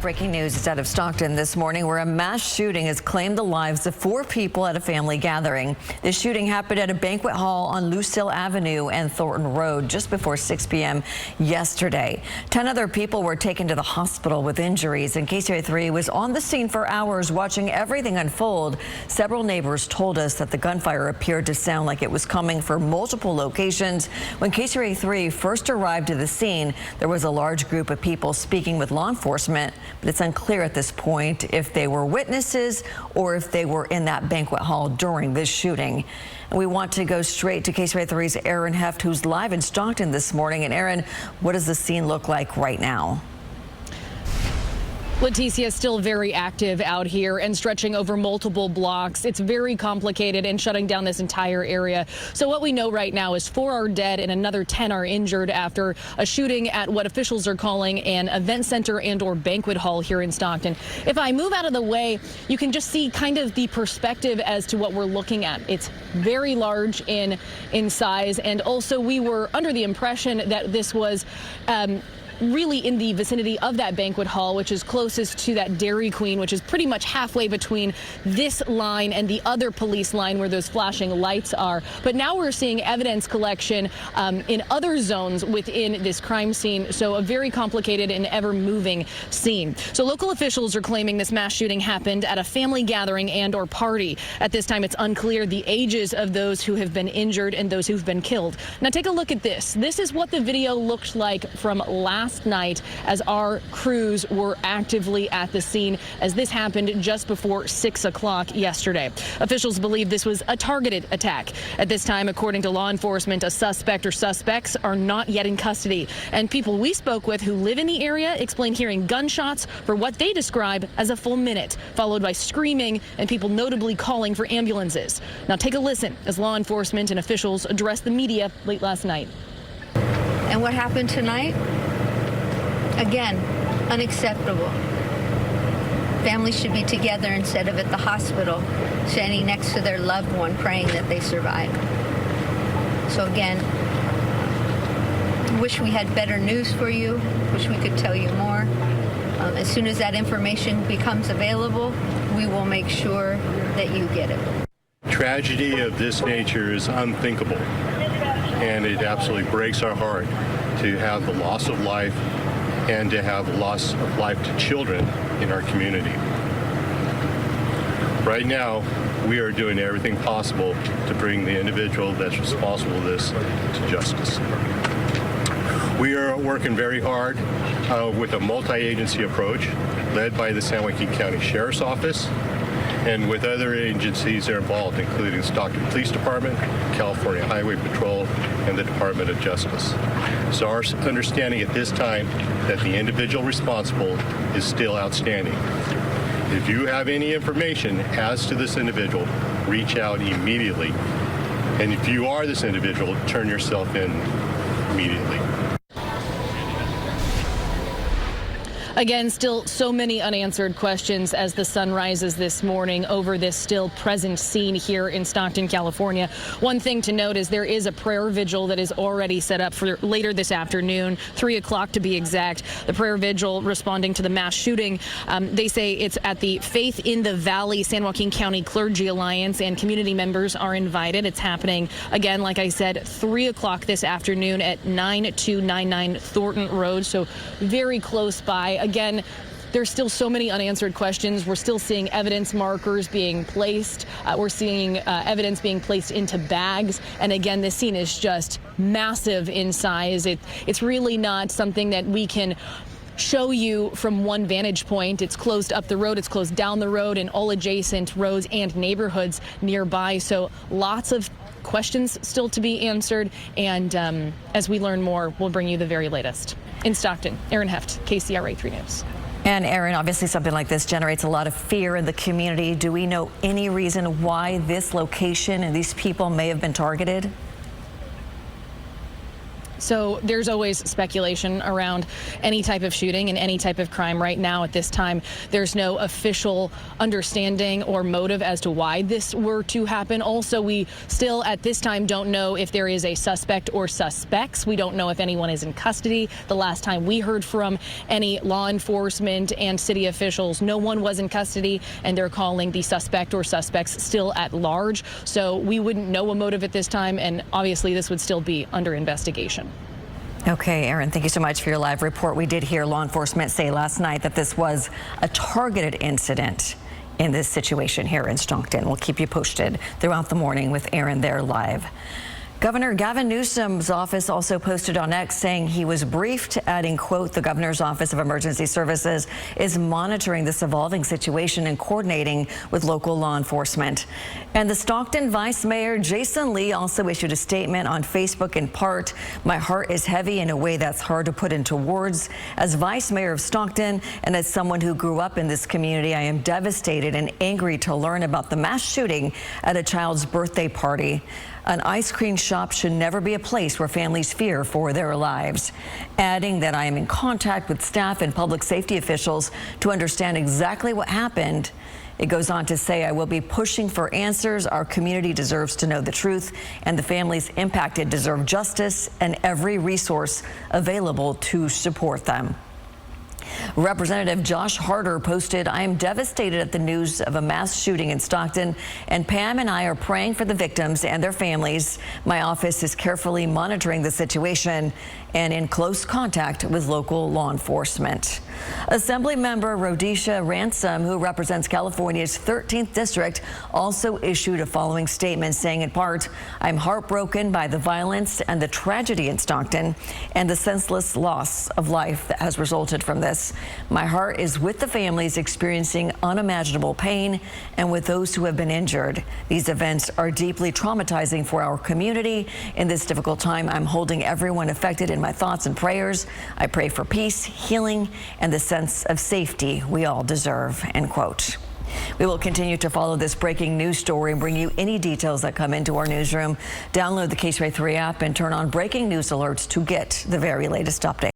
Breaking news is out of Stockton this morning, where a mass shooting has claimed the lives of 4 people at a family gathering. This shooting happened at a banquet hall on Lucille Avenue and Thornton Road just before 6 p.m. yesterday. 10 other people were taken to the hospital with injuries, and KCRA 3 was on the scene for hours watching everything unfold. Several neighbors told us that the gunfire appeared to sound like it was coming from multiple locations. When KCRA 3 first arrived to the scene, there was a large group of people speaking with law enforcement. But it's unclear at this point if they were witnesses or if they were in that banquet hall during this shooting. And we want to go straight to KCRA 3's Erin Heft, who's live in Stockton this morning. And Erin, what does the scene look like right now? Leticia, still very active out here and stretching over multiple blocks. It's very complicated and shutting down this entire area. So what we know right now is 4 are dead and another 10 are injured after a shooting at what officials are calling an event center and/or banquet hall here in Stockton. If I move out of the way, you can just see kind of the perspective as to what we're looking at. It's very large in size, and also we were under the impression that this was really in the vicinity of that banquet hall, which is closest to that Dairy Queen, which is pretty much halfway between this line and the other police line where those flashing lights are. But now we're seeing evidence collection in other zones within this crime scene. So a very complicated and ever-moving scene. So local officials are claiming this mass shooting happened at a family gathering and/or party. At this time, it's unclear the ages of those who have been injured and those who've been killed. Now take a look at this. This is what the video looked like from last night as our crews were actively at the scene as this happened just before 6 o'clock yesterday. Officials believe this was a targeted attack. At this time, according to law enforcement, a suspect or suspects are not yet in custody. And people we spoke with who live in the area explain hearing gunshots for what they describe as a full minute, followed by screaming and people notably calling for ambulances. Now take a listen as law enforcement and officials addressed the media late last night. And what happened tonight? Again, unacceptable. Families should be together instead of at the hospital, standing next to their loved one, praying that they survive. So again, wish we had better news for you, wish we could tell you more. As soon as that information becomes available, we will make sure that you get it. Tragedy of this nature is unthinkable, and it absolutely breaks our heart to have the loss of life and to have loss of life to children in our community. Right now, we are doing everything possible to bring the individual that's responsible for this to justice. We are working very hard with a multi-agency approach led by the San Joaquin County Sheriff's Office and with other agencies that are involved, including Stockton Police Department, California Highway Patrol, and the Department of Justice. So our understanding at this time that the individual responsible is still outstanding. If you have any information as to this individual, reach out immediately. And if you are this individual, turn yourself in immediately. Again, still so many unanswered questions as the sun rises this morning over this still present scene here in Stockton, California. One thing to note is there is a prayer vigil that is already set up for later this afternoon, 3 o'clock to be exact. The prayer vigil responding to the mass shooting. They say it's at the Faith in the Valley San Joaquin County Clergy Alliance, and community members are invited. It's happening, again, like I said, 3 o'clock this afternoon at 9299 Thornton Road, so very close by. Again, there's still so many unanswered questions. We're still seeing evidence markers being placed. We're seeing evidence being placed into bags. And again, this scene is just massive in size. It's really not something that we can show you from one vantage point. It's closed up the road, it's closed down the road, and all adjacent roads and neighborhoods nearby. So lots of questions still to be answered. And as we learn more, we'll bring you the very latest. In Stockton, Erin Heft, KCRA 3 News. And Erin, obviously something like this generates a lot of fear in the community. Do we know any reason why this location and these people may have been targeted? So there's always speculation around any type of shooting and any type of crime. Right now at this time, there's no official understanding or motive as to why this were to happen. Also, we still at this time don't know if there is a suspect or suspects. We don't know if anyone is in custody. The last time we heard from any law enforcement and city officials, no one was in custody, and they're calling the suspect or suspects still at large. So we wouldn't know a motive at this time, and obviously this would still be under investigation. Okay, Erin, thank you so much for your live report. We did hear law enforcement say last night that this was a targeted incident in this situation here in Stockton. We'll keep you posted throughout the morning with Erin there live. Governor Gavin Newsom's office also posted on X saying he was briefed, adding, quote, the governor's office of emergency services is monitoring this evolving situation and coordinating with local law enforcement. And the Stockton Vice Mayor Jason Lee also issued a statement on Facebook in part, my heart is heavy in a way that's hard to put into words. As Vice Mayor of Stockton and as someone who grew up in this community, I am devastated and angry to learn about the mass shooting at a child's birthday party. An ice cream shop should never be a place where families fear for their lives. Adding that I am in contact with staff and public safety officials to understand exactly what happened. It goes on to say, I will be pushing for answers. Our community deserves to know the truth, and the families impacted deserve justice and every resource available to support them. Representative Josh Harder posted, I am devastated at the news of a mass shooting in Stockton, and Pam and I are praying for the victims and their families. My office is carefully monitoring the situation and in close contact with local law enforcement. Assemblymember Rhodesia Ransom, who represents California's 13th district, also issued a following statement saying in part, I'm heartbroken by the violence and the tragedy in Stockton and the senseless loss of life that has resulted from this. My heart is with the families experiencing unimaginable pain and with those who have been injured. These events are deeply traumatizing for our community. In this difficult time, I'm holding everyone affected in my thoughts and prayers. I pray for peace, healing, and the sense of safety we all deserve, end quote. We will continue to follow this breaking news story and bring you any details that come into our newsroom. Download the KCRA 3 app and turn on breaking news alerts to get the very latest updates.